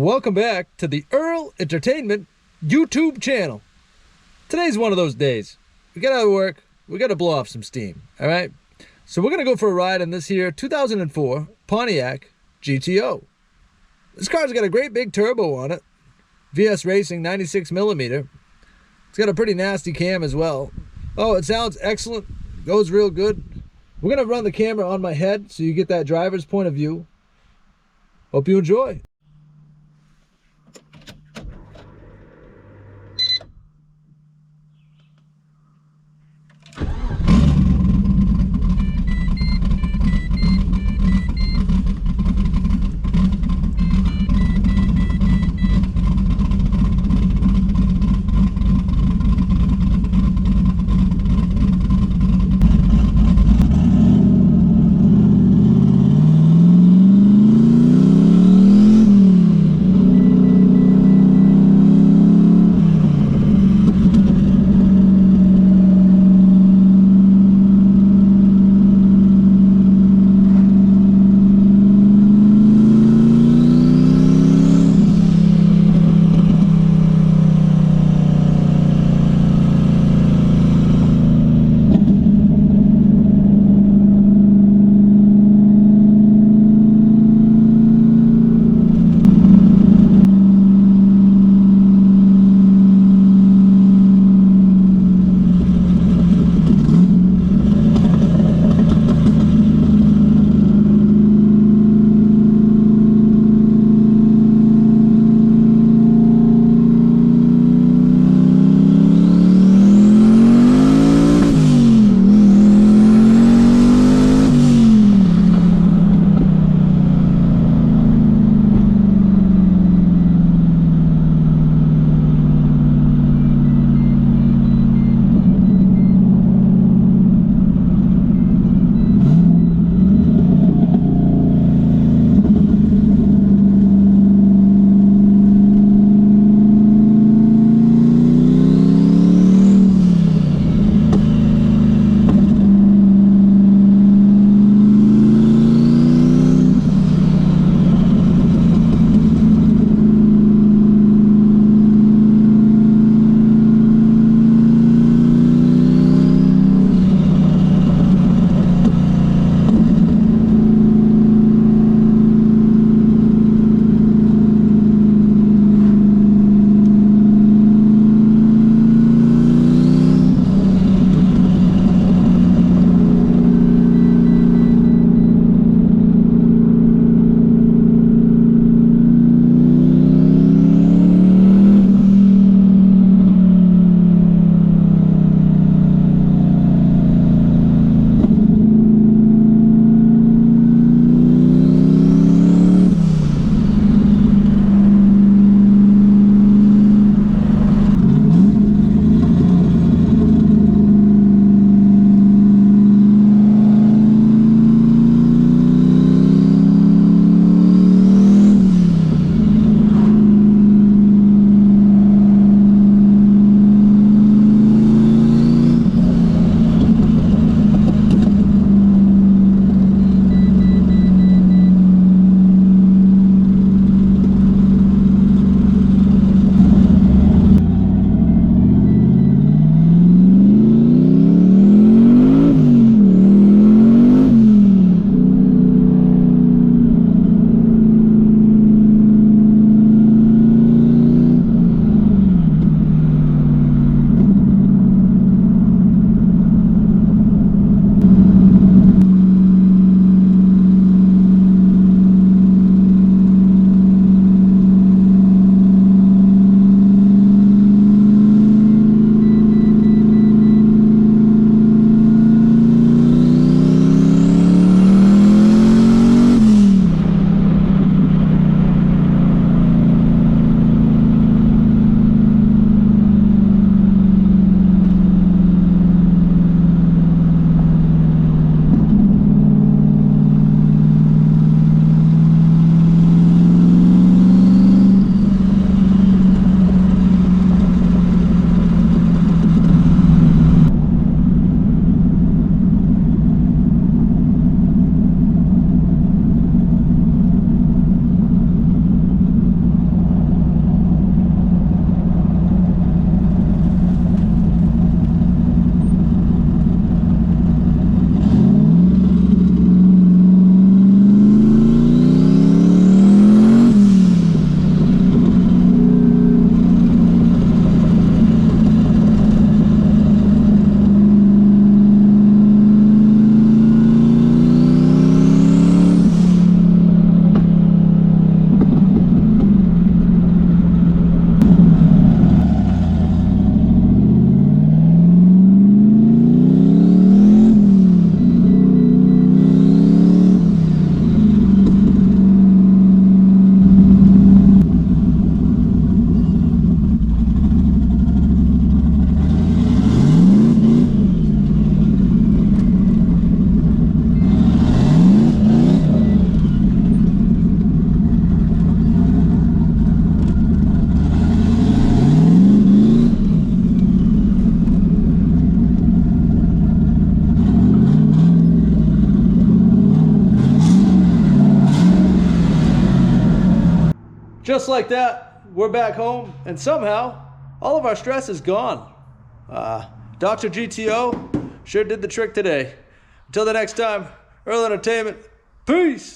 Welcome back to the Earl Entertainment YouTube channel. Today's one of those days. We got out of work, we got to blow off some steam, all right? So we're going to go for a ride in this here 2004 Pontiac GTO. This car's got a great big turbo on it. VS Racing 96 millimeter. It's got a pretty nasty cam as well. Oh, it sounds excellent. Goes real good. We're going to run the camera on my head so you get that driver's point of view. Hope you enjoy. Just like that, we're back home, and somehow all of our stress is gone. Dr. GTO sure did the trick today. Until the next time, Earl Entertainment, peace!